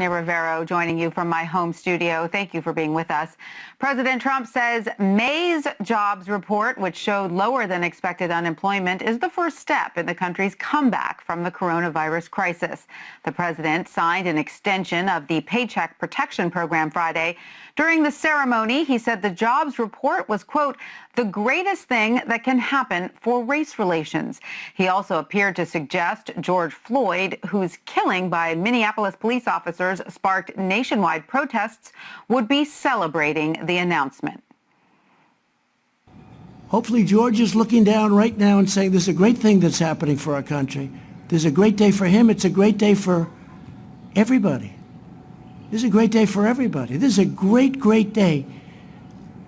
Rivero joining you from my home studio. Thank you for being with us. President Trump says May's jobs report, which showed lower than expected unemployment, is the first step in the country's comeback from the coronavirus crisis. The president signed an extension of the Paycheck Protection Program Friday. During the ceremony, he said the jobs report was, quote, the greatest thing that can happen for race relations. He also appeared to suggest George Floyd, whose killing by Minneapolis police officers sparked nationwide protests, would be celebrating the announcement. Hopefully George is looking down right now and saying this is a great thing that's happening for our country. This is a great day for him. It's a great day for everybody. This is a great day for everybody. This is a great, great day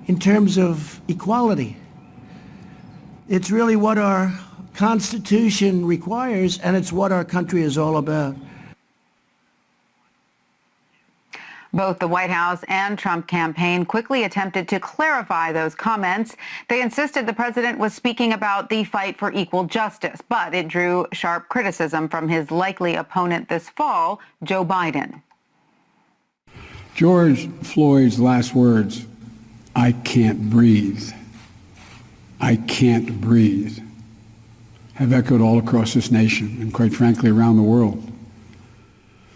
in terms of equality. It's really what our Constitution requires, and it's what our country is all about. Both the White House and Trump campaign quickly attempted to clarify those comments. They insisted the president was speaking about the fight for equal justice, but it drew sharp criticism from his likely opponent this fall, Joe Biden. George Floyd's last words, "I can't breathe, I can't breathe," have echoed all across this nation and, quite frankly, around the world.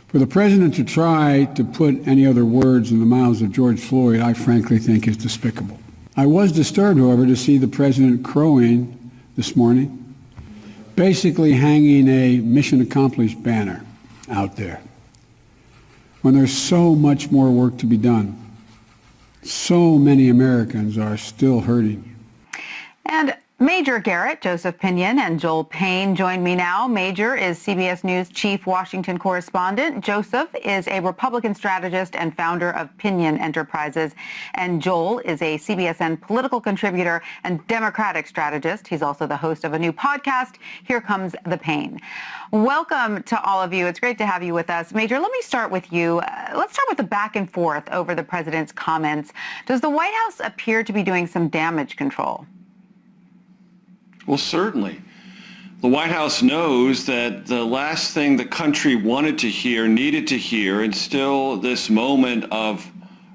For the president to try to put any other words in the mouths of George Floyd, I frankly think is despicable. I was disturbed, however, to see the president crowing this morning, basically hanging a mission accomplished banner out there, when there's so much more work to be done. So many Americans are still hurting. And Major Garrett, Joseph Pinion, and Joel Payne join me now. Major is CBS News chief Washington correspondent. Joseph is a Republican strategist and founder of Pinion Enterprises. And Joel is a CBSN political contributor and Democratic strategist. He's also the host of a new podcast, Here Comes the Pain. Welcome to all of you. It's great to have you with us. Major, let me start with you. Let's start with the back and forth over the president's comments. Does the White House appear to be doing some damage control? Well, certainly. The White House knows that the last thing the country wanted to hear, needed to hear, and still this moment of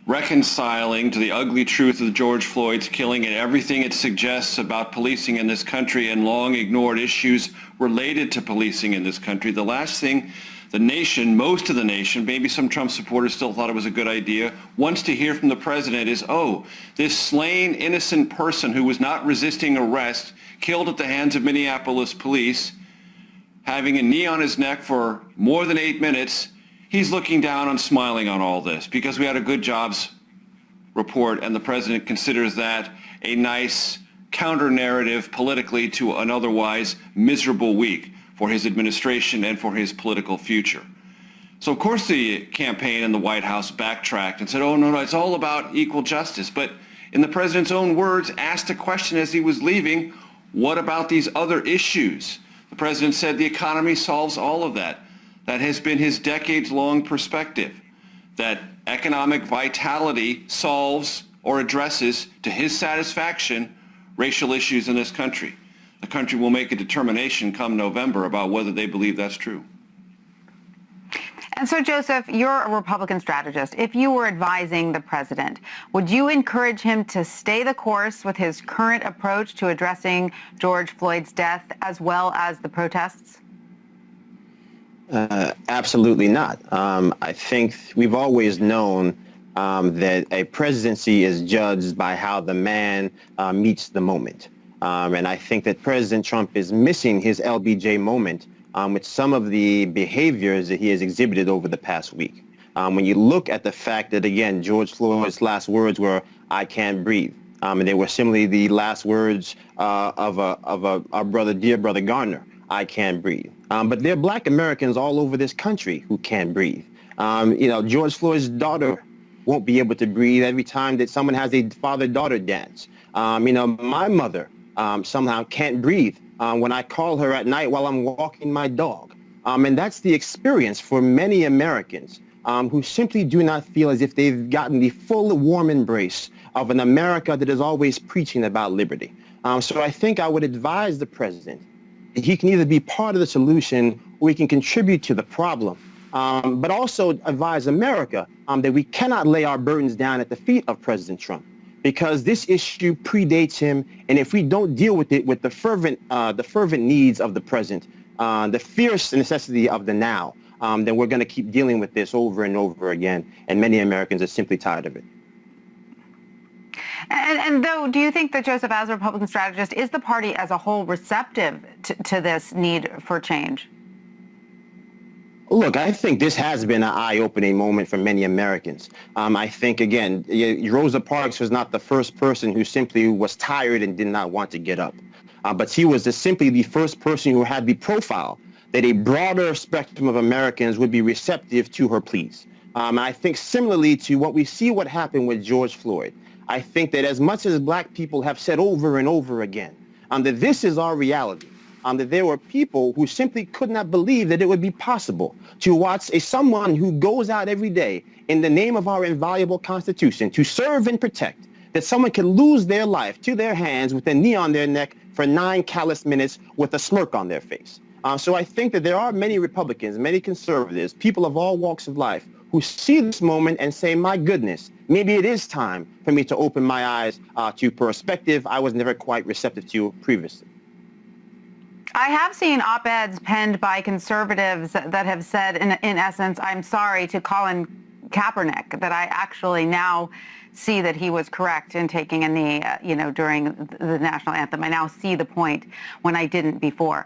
reconciling to the ugly truth of George Floyd's killing and everything it suggests about policing in this country and long ignored issues related to policing in this country. The last thing the nation, most of the nation, maybe some Trump supporters still thought it was a good idea, wants to hear from the president is, oh, this slain innocent person who was not resisting arrest, killed at the hands of Minneapolis police, having a knee on his neck for more than 8 minutes, he's looking down and smiling on all this because we had a good jobs report, and the president considers that a nice counter-narrative politically to an otherwise miserable week for his administration and for his political future. So of course the campaign and the White House backtracked and said, oh, no, it's all about equal justice. But in the president's own words, asked a question as he was leaving, what about these other issues? The president said the economy solves all of that. That has been his decades-long perspective, that economic vitality solves or addresses to his satisfaction racial issues in this country. The country will make a determination come November about whether they believe that's true. And so, Joseph, you're a Republican strategist. If you were advising the president, would you encourage him to stay the course with his current approach to addressing George Floyd's death as well as the protests? Absolutely not. I think we've always known that a presidency is judged by how the man meets the moment. And I think that President Trump is missing his LBJ moment with some of the behaviors that he has exhibited over the past week. When you look at the fact that, again, George Floyd's last words were, "I can't breathe," and they were similarly the last words of our brother, dear brother Garner, "I can't breathe." But there are black Americans all over this country who can't breathe. George Floyd's daughter won't be able to breathe every time that someone has a father-daughter dance. My mother somehow can't breathe when I call her at night while I'm walking my dog. And that's the experience for many Americans who simply do not feel as if they've gotten the full warm embrace of an America that is always preaching about liberty. So I think I would advise the president that he can either be part of the solution or he can contribute to the problem but also advise America that we cannot lay our burdens down at the feet of President Trump, because this issue predates him, and if we don't deal with it with the fervent needs of the present, the fierce necessity of the now, then we're going to keep dealing with this over and over again, and many Americans are simply tired of it. And though, do you think that, Joseph, as a Republican strategist, is the party as a whole receptive to this need for change? Look, I think this has been an eye-opening moment for many Americans. I think, again, Rosa Parks was not the first person who simply was tired and did not want to get up. But she was simply the first person who had the profile that a broader spectrum of Americans would be receptive to her pleas. I think similarly to what happened with George Floyd, I think that as much as black people have said over and over again, that this is our reality, that there were people who simply could not believe that it would be possible to watch someone who goes out every day in the name of our inviolable Constitution to serve and protect, that someone can lose their life to their hands with a knee on their neck for 9 callous minutes with a smirk on their face. So I think that there are many Republicans, many conservatives, people of all walks of life who see this moment and say, my goodness, maybe it is time for me to open my eyes to perspective I was never quite receptive to previously. I have seen op-eds penned by conservatives that have said, in essence, I'm sorry to Colin Kaepernick, that I actually now see that he was correct in taking a knee, during the national anthem. I now see the point when I didn't before.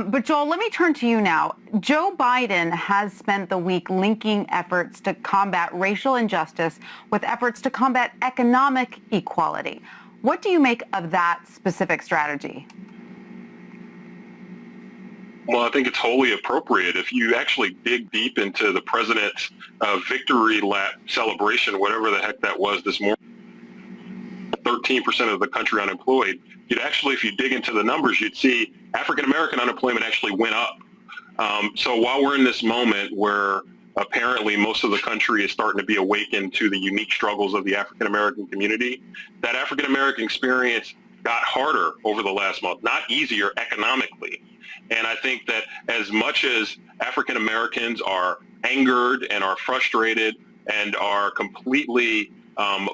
But Joel, let me turn to you now. Joe Biden has spent the week linking efforts to combat racial injustice with efforts to combat economic equality. What do you make of that specific strategy? Well, I think it's wholly appropriate. If you actually dig deep into the president's victory lap celebration, whatever the heck that was this morning, 13% of the country unemployed, you'd actually, if you dig into the numbers, you'd see African-American unemployment actually went up. So while we're in this moment where apparently most of the country is starting to be awakened to the unique struggles of the African-American community, that African-American experience got harder over the last month, not easier economically. And I think that as much as African Americans are angered and are frustrated and are completely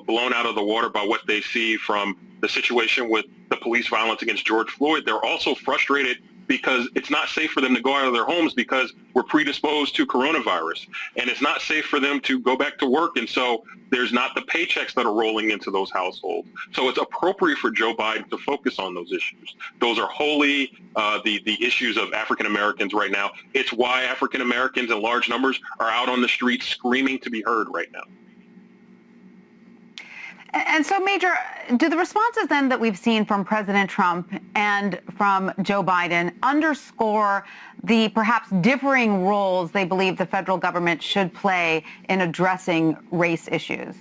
blown out of the water by what they see from the situation with the police violence against George Floyd, they're also frustrated because it's not safe for them to go out of their homes because we're predisposed to coronavirus. And it's not safe for them to go back to work. And so there's not the paychecks that are rolling into those households. So it's appropriate for Joe Biden to focus on those issues. Those are wholly the issues of African Americans right now. It's why African Americans in large numbers are out on the streets screaming to be heard right now. And so, Major, do the responses then that we've seen from President Trump and from Joe Biden underscore the perhaps differing roles they believe the federal government should play in addressing race issues?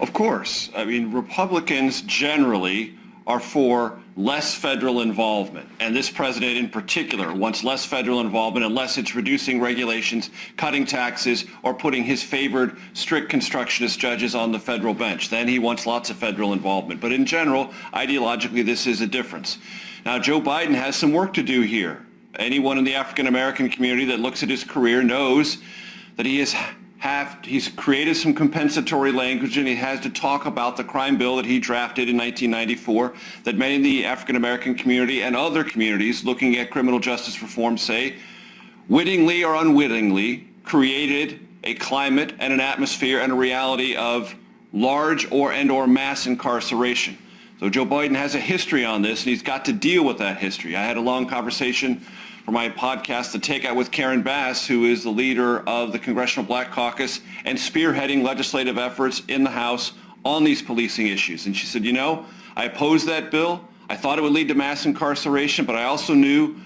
Of course. I mean, Republicans generally are for less federal involvement. And this president in particular wants less federal involvement unless it's reducing regulations, cutting taxes, or putting his favored strict constructionist judges on the federal bench. Then he wants lots of federal involvement. But in general, ideologically, this is a difference. Now, Joe Biden has some work to do here. Anyone in the African American community that looks at his career knows that he's created some compensatory language, and he has to talk about the crime bill that he drafted in 1994 that many in the African American community and other communities looking at criminal justice reform say wittingly or unwittingly created a climate and an atmosphere and a reality of large or mass incarceration. So Joe Biden has a history on this, and he's got to deal with that history. I had a long conversation for my podcast, The Takeout with Karen Bass, who is the leader of the Congressional Black Caucus and spearheading legislative efforts in the House on these policing issues. And she said, I opposed that bill. I thought it would lead to mass incarceration, but I also knew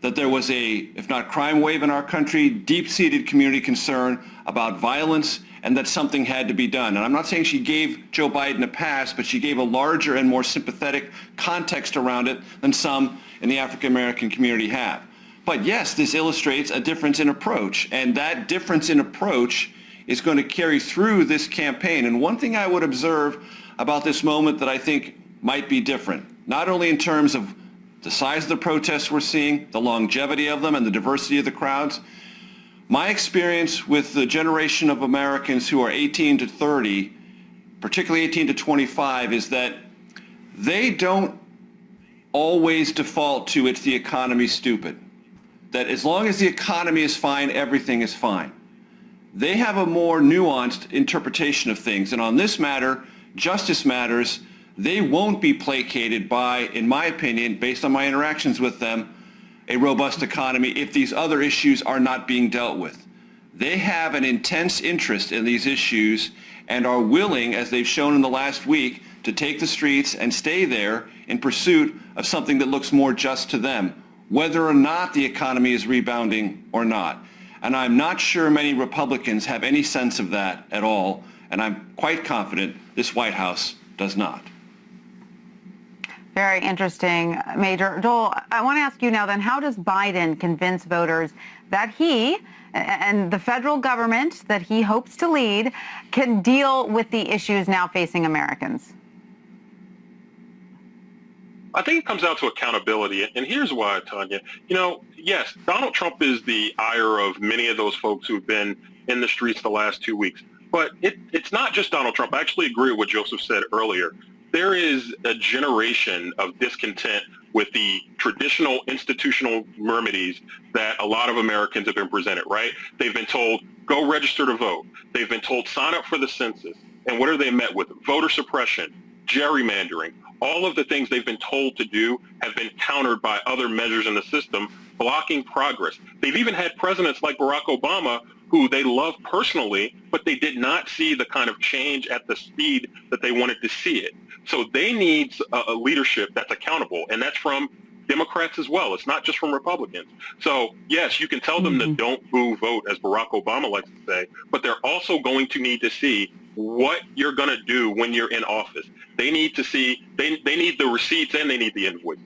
that there was if not crime wave in our country, deep-seated community concern about violence and that something had to be done. And I'm not saying she gave Joe Biden a pass, but she gave a larger and more sympathetic context around it than some in the African American community have. But yes, this illustrates a difference in approach, and that difference in approach is going to carry through this campaign. And one thing I would observe about this moment that I think might be different, not only in terms of the size of the protests we're seeing, the longevity of them, and the diversity of the crowds, My experience with the generation of Americans who are 18 to 30, particularly 18 to 25, is that they don't always default to it's the economy stupid. That as long as the economy is fine, everything is fine. They have a more nuanced interpretation of things. And on this matter, justice matters. They won't be placated by, in my opinion, based on my interactions with them, a robust economy if these other issues are not being dealt with. They have an intense interest in these issues and are willing, as they've shown in the last week, to take the streets and stay there in pursuit of something that looks more just to them, whether or not the economy is rebounding or not. And I'm not sure many Republicans have any sense of that at all, and I'm quite confident this White House does not. Very interesting, Major. Joel, I want to ask you now then, how does Biden convince voters that he and the federal government that he hopes to lead can deal with the issues now facing Americans? I think it comes down to accountability, and here's why, Tanya. You know, yes, Donald Trump is the ire of many of those folks who've been in the streets the last 2 weeks, but it's not just Donald Trump. I actually agree with what Joseph said earlier. There is a generation of discontent with the traditional institutional remedies that a lot of Americans have been presented, right? They've been told, go register to vote. They've been told, sign up for the census. And what are they met with? Voter suppression, gerrymandering. All of the things they've been told to do have been countered by other measures in the system, blocking progress. They've even had presidents like Barack Obama, who they love personally, but they did not see the kind of change at the speed that they wanted to see it. So they need a leadership that's accountable, and that's from Democrats as well. It's not just from Republicans. So, yes, you can tell them to don't boo vote, as Barack Obama likes to say, but they're also going to need to see what you're going to do when you're in office. They need to see, they need the receipts and they need the invoices.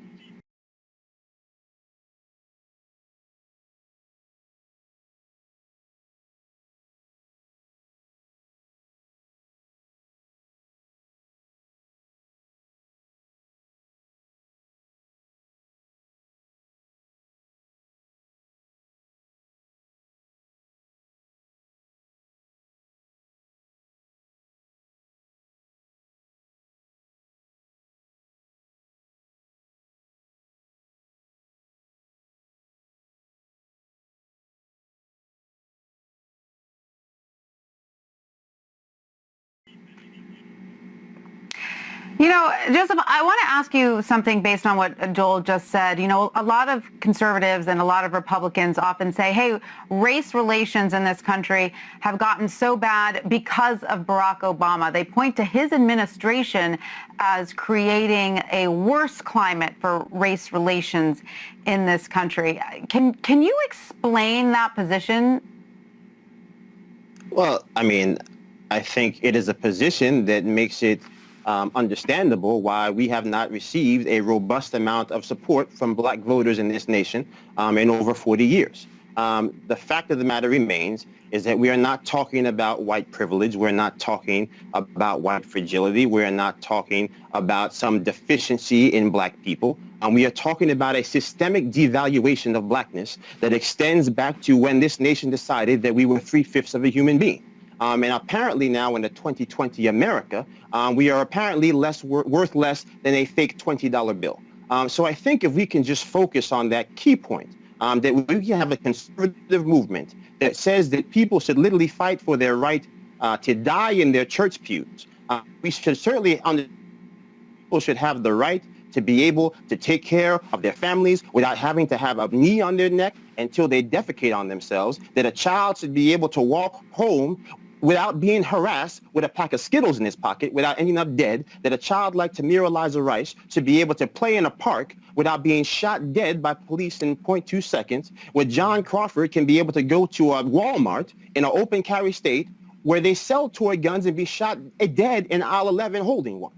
You know, Joseph, I want to ask you something based on what Joel just said. You know, a lot of conservatives and a lot of Republicans often say, hey, race relations in this country have gotten so bad because of Barack Obama. They point to his administration as creating a worse climate for race relations in this country. Can you explain that position? Well, I mean, I think it is a position that makes it understandable why we have not received a robust amount of support from black voters in this nation in over 40 years. The fact of the matter remains is that we are not talking about white privilege. We're not talking about white fragility. We're not talking about some deficiency in black people. We are talking about a systemic devaluation of blackness that extends back to when this nation decided that we were 3/5 of a human being. And apparently now in the 2020 America, we are apparently worth less than a fake $20 bill. So I think if we can just focus on that key point, that we can have a conservative movement that says that people should literally fight for their right to die in their church pews. We should certainly, people should have the right to be able to take care of their families without having to have a knee on their neck until they defecate on themselves, that a child should be able to walk home without being harassed with a pack of Skittles in his pocket, without ending up dead, that a child like Tamir Eliza Rice should be able to play in a park without being shot dead by police in 0.2 seconds, where John Crawford can be able to go to a Walmart in an open carry state where they sell toy guns and be shot dead in aisle 11 holding one.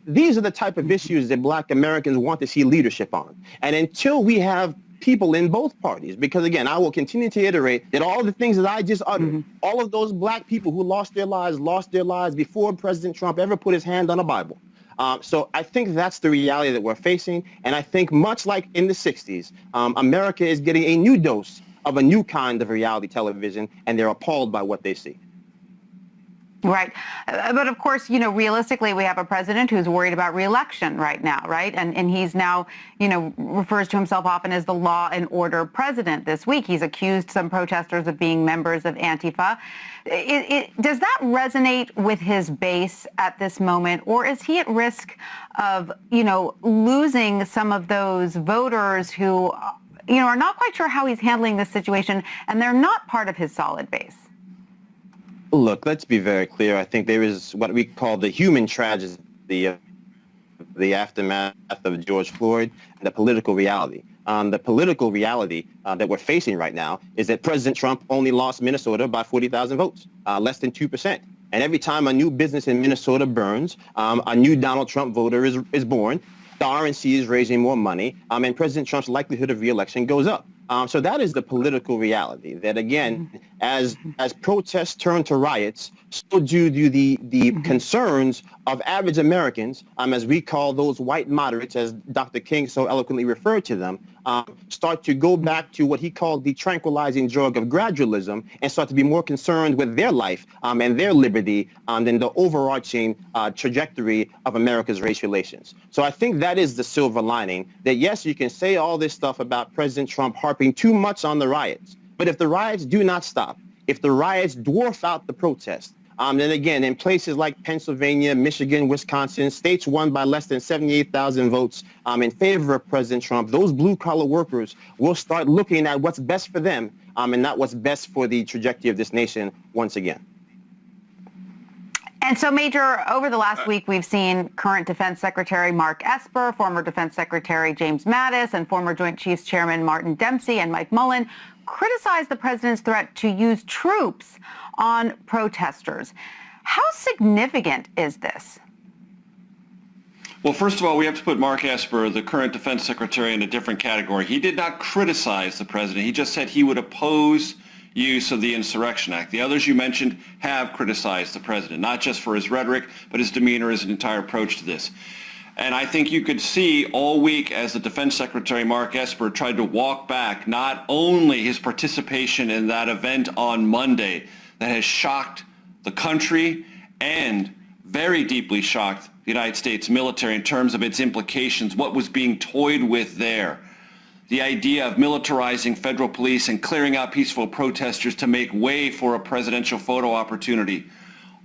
These are the type of issues that black Americans want to see leadership on. And until we have people in both parties, because again, I will continue to iterate that all the things that I just uttered, all of those black people who lost their lives before President Trump ever put his hand on a Bible. So I think that's the reality that we're facing. And I think much like in the 60s, America is getting a new dose of a new kind of reality television, and they're appalled by what they see. Right. But of course, realistically, we have a president who's worried about re-election right now, right? And he's now, refers to himself often as the law and order president this week. He's accused some protesters of being members of Antifa. Does that resonate with his base at this moment, or is he at risk of, losing some of those voters who, are not quite sure how he's handling this situation, and they're not part of his solid base? Look, let's be very clear. I think there is what we call the human tragedy of the aftermath of George Floyd and the political reality. The political reality that we're facing right now is that President Trump only lost Minnesota by 40,000 votes, less than 2%. And every time a new business in Minnesota burns, a new Donald Trump voter is born, the RNC is raising more money, and President Trump's likelihood of re-election goes up. So that is the political reality that, again, as protests turn to riots, so do the concerns of average Americans, as we call those white moderates, as Dr. King so eloquently referred to them, start to go back to what he called the tranquilizing drug of gradualism and start to be more concerned with their life and their liberty than the overarching trajectory of America's race relations. So I think that is the silver lining, that yes, you can say all this stuff about President Trump harping too much on the riots, but if the riots do not stop, if the riots dwarf out the protests, then again, in places like Pennsylvania, Michigan, Wisconsin, states won by less than 78,000 votes in favor of President Trump, those blue-collar workers will start looking at what's best for them and not what's best for the trajectory of this nation once again. And so, Major, over the last week, we've seen current Defense Secretary Mark Esper, former Defense Secretary James Mattis, and former Joint Chiefs Chairman Martin Dempsey and Mike Mullen criticize the president's threat to use troops on protesters. How significant is this? Well, first of all, we have to put Mark Esper, the current Defense Secretary, in a different category. He did not criticize the president. He just said he would oppose use of the Insurrection Act. The others you mentioned have criticized the president, not just for his rhetoric, but his demeanor, his entire approach to this. And I think you could see all week as the Defense Secretary, Mark Esper, tried to walk back not only his participation in that event on Monday that has shocked the country and very deeply shocked the United States military in terms of its implications, what was being toyed with there. The idea of militarizing federal police and clearing out peaceful protesters to make way for a presidential photo opportunity.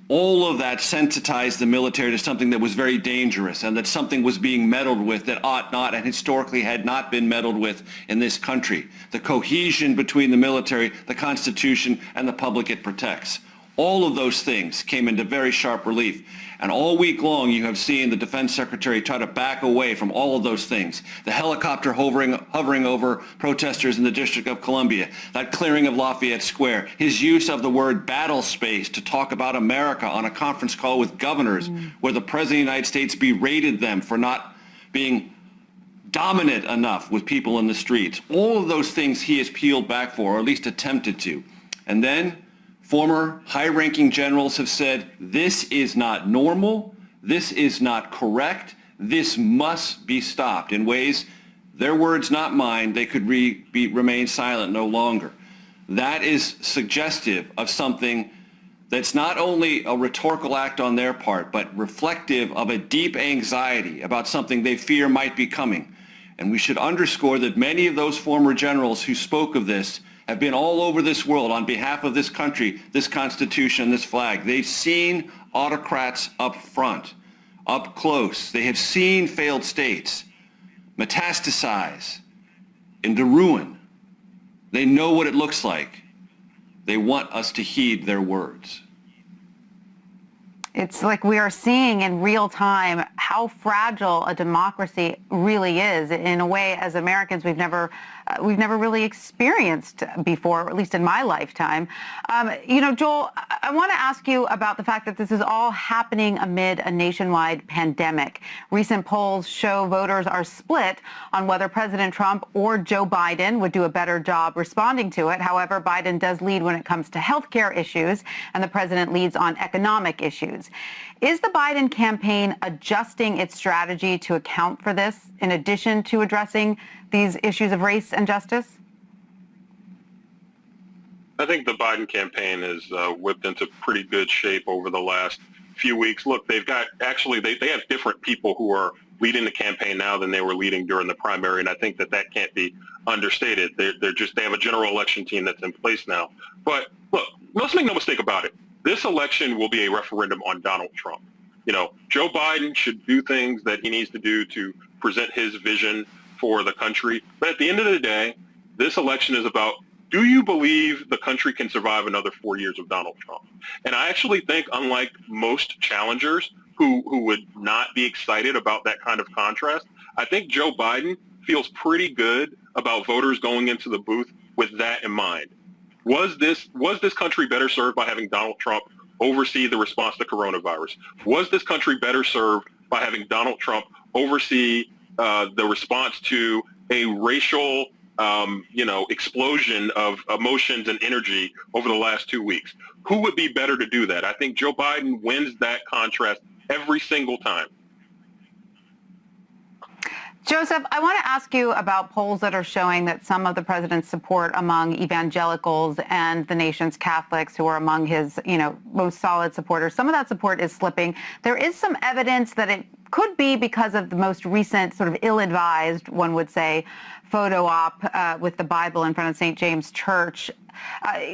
All of that sensitized the military to something that was very dangerous and that something was being meddled with that ought not and historically had not been meddled with in this country. The cohesion between the military, the Constitution, and the public it protects. All of those things came into very sharp relief. And all week long, you have seen the Defense Secretary try to back away from all of those things. The helicopter hovering over protesters in the District of Columbia, that clearing of Lafayette Square, his use of the word battle space to talk about America on a conference call with governors where the President of the United States berated them for not being dominant enough with people in the streets. All of those things he has peeled back for, or at least attempted to. And then former high-ranking generals have said, this is not normal, this is not correct, this must be stopped in ways, their words not mine, they could remain silent no longer. That is suggestive of something that's not only a rhetorical act on their part, but reflective of a deep anxiety about something they fear might be coming. And we should underscore that many of those former generals who spoke of this have been all over this world on behalf of this country, this Constitution, this flag. They've seen autocrats up front, up close. They have seen failed states metastasize into ruin. They know what it looks like. They want us to heed their words. It's like we are seeing in real time how fragile a democracy really is. In a way, as Americans, we've never really experienced before, or at least in my lifetime. Joel, I want to ask you about the fact that this is all happening amid a nationwide pandemic. Recent polls show voters are split on whether President Trump or Joe Biden would do a better job responding to it. However, Biden does lead when it comes to healthcare issues, and the president leads on economic issues. Is the Biden campaign adjusting its strategy to account for this, in addition to addressing these issues of race and justice? I think the Biden campaign has whipped into pretty good shape over the last few weeks. Look, they've got actually they have different people who are leading the campaign now than they were leading during the primary, and I think that can't be understated. They have a general election team that's in place now. But look, let's make no mistake about it. This election will be a referendum on Donald Trump. You know, Joe Biden should do things that he needs to do to present his vision for the country. But at the end of the day, this election is about, do you believe the country can survive another 4 years of Donald Trump? And I actually think, unlike most challengers who would not be excited about that kind of contrast, I think Joe Biden feels pretty good about voters going into the booth with that in mind. Was this country better served by having Donald Trump oversee the response to coronavirus? Was this country better served by having Donald Trump oversee the response to a racial explosion of emotions and energy over the last 2 weeks? Who would be better to do that? I think Joe Biden wins that contrast every single time. Joseph, I want to ask you about polls that are showing that some of the president's support among evangelicals and the nation's Catholics, who are among his, most solid supporters, some of that support is slipping. There is some evidence that it could be because of the most recent sort of ill-advised, one would say, photo op with the Bible in front of St. James Church.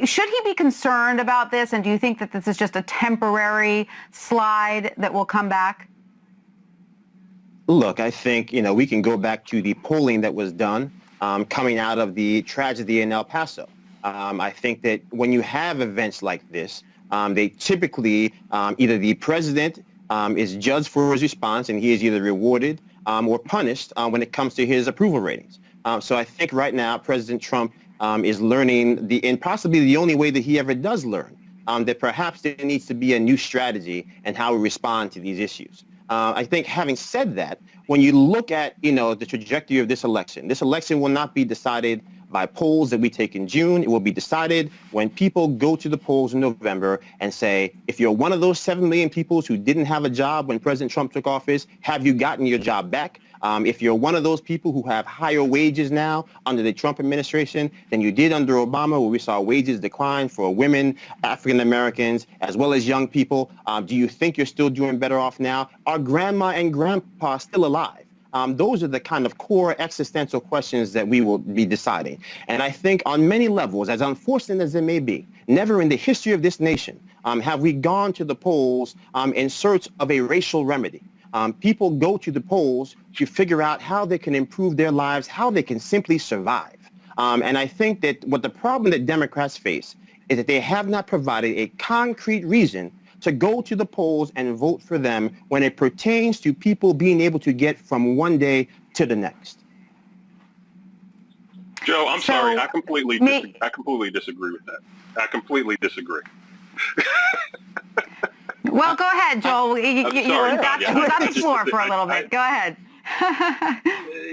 Should he be concerned about this? And do you think that this is just a temporary slide that will come back? Look, I think, we can go back to the polling that was done coming out of the tragedy in El Paso. I think that when you have events like this, they typically, either the president is judged for his response and he is either rewarded or punished when it comes to his approval ratings. So I think right now President Trump is learning and possibly the only way that he ever does learn, that perhaps there needs to be a new strategy in how we respond to these issues. I think having said that, when you look at, the trajectory of this election will not be decided by polls that we take in June. It will be decided when people go to the polls in November and say, if you're one of those 7 million people who didn't have a job when President Trump took office, have you gotten your job back? If you're one of those people who have higher wages now under the Trump administration than you did under Obama, where we saw wages decline for women, African Americans, as well as young people, do you think you're still doing better off now? Are grandma and grandpa still alive? Those are the kind of core existential questions that we will be deciding. And I think on many levels, as unfortunate as it may be, never in the history of this nation have we gone to the polls in search of a racial remedy. People go to the polls to figure out how they can improve their lives, how they can simply survive. And I think that what the problem that Democrats face is that they have not provided a concrete reason to go to the polls and vote for them when it pertains to people being able to get from one day to the next. Joe, I'm sorry. I completely disagree with that. I completely disagree. Well, go ahead, Joel. You got the floor for a little bit. Go ahead.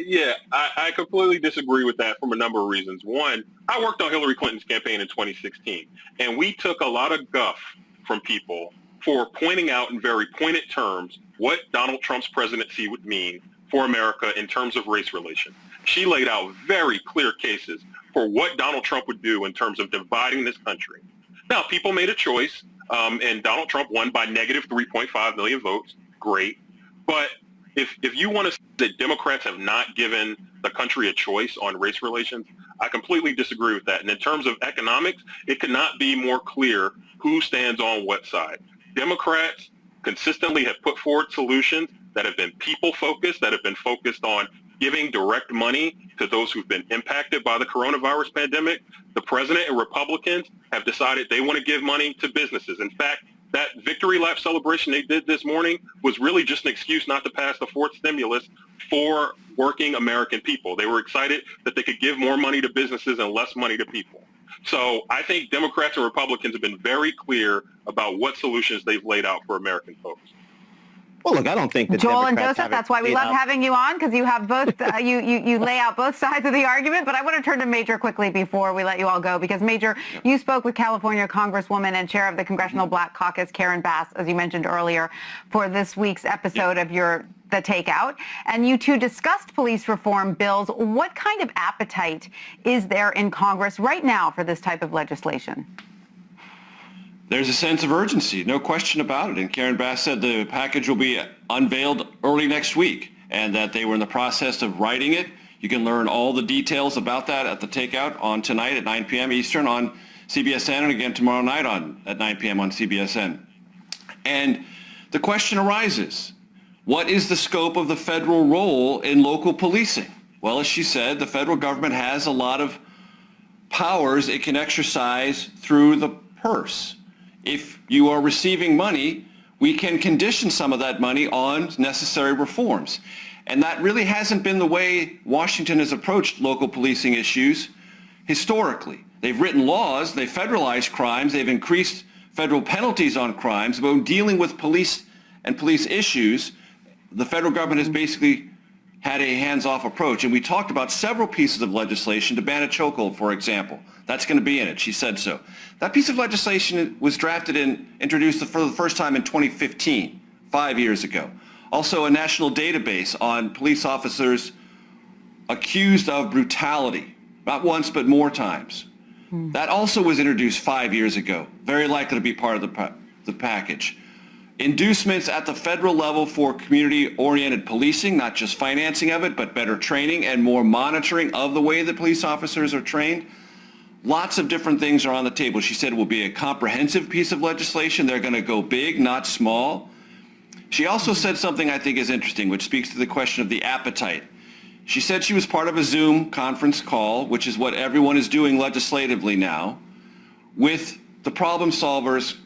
Yeah, I completely disagree with that from a number of reasons. One, I worked on Hillary Clinton's campaign in 2016, and we took a lot of guff from people for pointing out in very pointed terms what Donald Trump's presidency would mean for America in terms of race relations. She laid out very clear cases for what Donald Trump would do in terms of dividing this country. Now, people made a choice, and Donald Trump won by negative 3.5 million votes. Great. But if you want to say that Democrats have not given the country a choice on race relations, I completely disagree with that. And in terms of economics, it could not be more clear who stands on what side. Democrats consistently have put forward solutions that have been people-focused, that have been focused on giving direct money to those who've been impacted by the coronavirus pandemic. The president and Republicans have decided they want to give money to businesses. In fact, that victory lap celebration they did this morning was really just an excuse not to pass the fourth stimulus for working American people. They were excited that they could give more money to businesses and less money to people. So I think Democrats and Republicans have been very clear about what solutions they've laid out for American folks. Well, look, I don't think that Joel and Democrats Joseph, that's why we love having you on, because you have both, you lay out both sides of the argument. But I want to turn to Major quickly before we let you all go, because Major, you spoke with California Congresswoman and Chair of the Congressional Black Caucus, Karen Bass, as you mentioned earlier, for this week's episode of The Takeout. And you two discussed police reform bills. What kind of appetite is there in Congress right now for this type of legislation? There's a sense of urgency, no question about it. And Karen Bass said the package will be unveiled early next week and that they were in the process of writing it. You can learn all the details about that at The Takeout on tonight at 9 p.m. Eastern on CBSN, and again tomorrow night at 9 p.m. on CBSN. And the question arises, what is the scope of the federal role in local policing? Well, as she said, the federal government has a lot of powers it can exercise through the purse. If you are receiving money, we can condition some of that money on necessary reforms. And that really hasn't been the way Washington has approached local policing issues historically. They've written laws, they've federalized crimes, they've increased federal penalties on crimes, but when dealing with police and police issues, the federal government has basically had a hands-off approach. And we talked about several pieces of legislation to ban a chokehold, for example. That's going to be in it. She said so. That piece of legislation was drafted and introduced for the first time in 2015, 5 years ago. Also, a national database on police officers accused of brutality, not once but more times. That also was introduced 5 years ago, very likely to be part of the package. Inducements at the federal level for community-oriented policing, not just financing of it, but better training and more monitoring of the way that police officers are trained. Lots of different things are on the table. She said it will be a comprehensive piece of legislation. They're going to go big, not small. She also said something I think is interesting, which speaks to the question of the appetite. She said she was part of a Zoom conference call, which is what everyone is doing legislatively now, with the problem solvers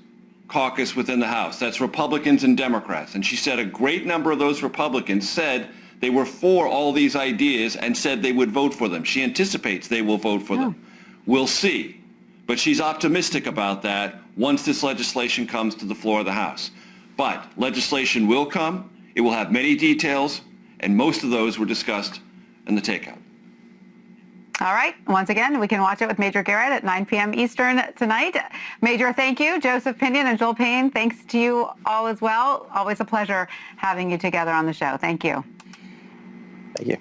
caucus within the House. That's Republicans and Democrats. And she said a great number of those Republicans said they were for all these ideas and said they would vote for them. She anticipates they will vote for them. We'll see. But she's optimistic about that once this legislation comes to the floor of the House. But legislation will come. It will have many details, and most of those were discussed in The Takeout. All right. Once again, we can watch it with Major Garrett at 9 p.m. Eastern tonight. Major, thank you. Joseph Pinion and Joel Payne, thanks to you all as well. Always a pleasure having you together on the show. Thank you. Thank you.